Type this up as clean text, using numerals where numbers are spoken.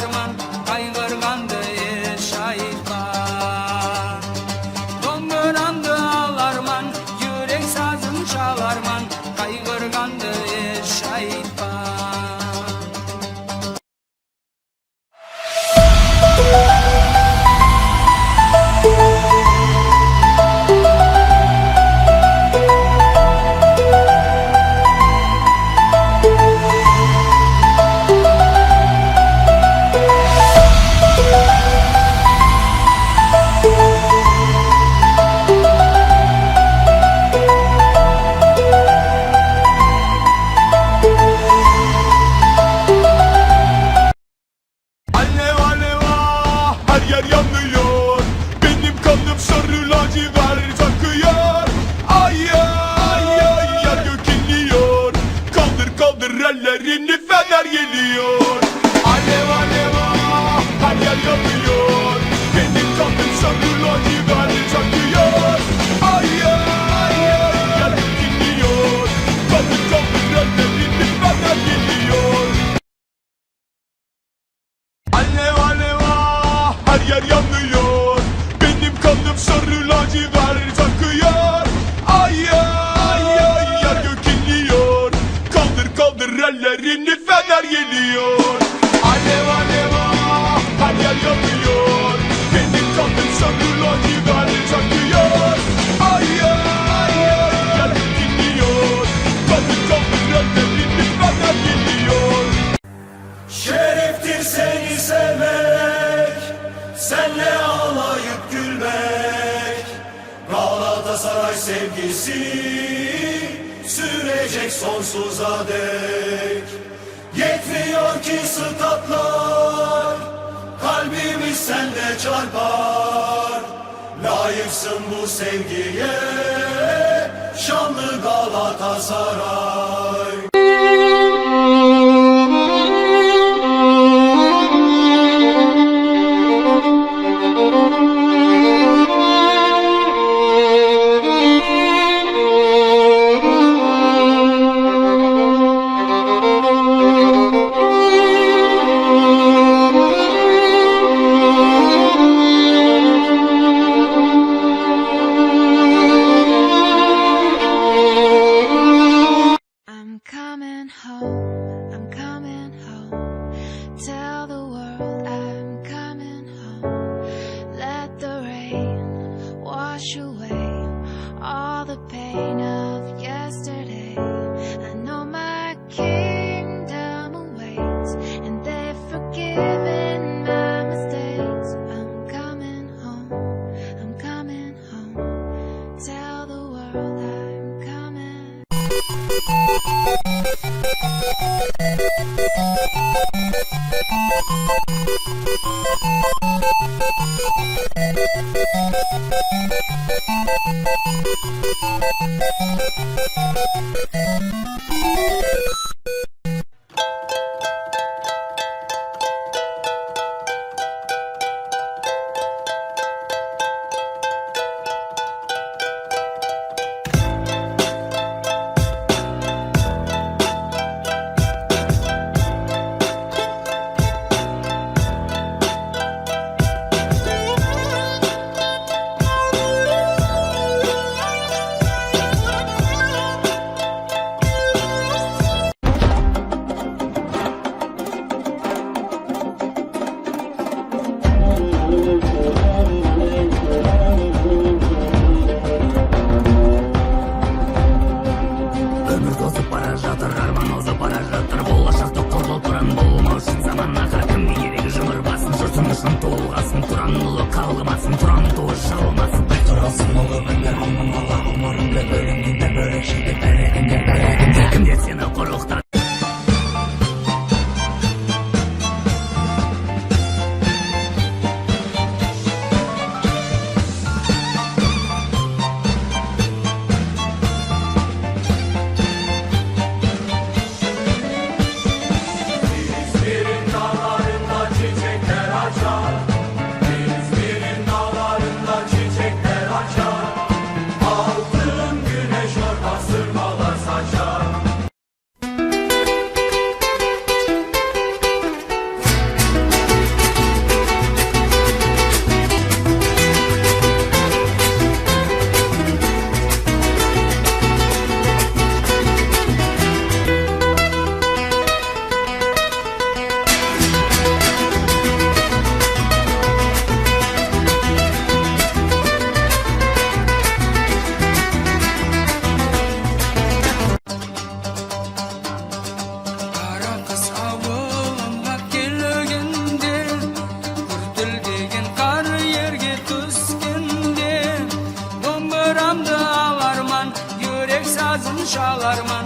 çağlarman, kaygırgandı şahit var. Dondurandı ağlarman, yürek sazın çalarman, kaygırgandı şahit var. Ellerini fener geliyor. Alev alev ah, her yer yanıyor. Benim kanım sarı lacivert çakıyor. Ay ay ay, yer dinliyor. Kaldır kaldır ellerini fener geliyor. Alev alev ah, her yer yanıyor. Benim kanım sarı lacivert çakıyor. Ay ay ay, yer gök inliyor. Kaldır kaldır ellerini fener geliyor. Alev alev ah, her yer yanıyor. Benim kanım sarı lacivert çakıyor. Ay ay ay, yer dinliyor. Kaldır kaldır ellerini fener geliyor. Şereftir seni sevmek, senle ağlayıp gülmek. Galatasaray sevgisi sürecek sonsuza dek. Yetmiyor ki statlar, kalbimiz sende çarpar. Layıksın bu sevgiye, şanlı Galatasaray. Tell the world I'm coming home. Let the rain wash away all the pain of yesterday. I know my kingdom awaits, and they've forgiven my mistakes. I'm coming home, I'm coming home. Tell the world I'm coming. şalarman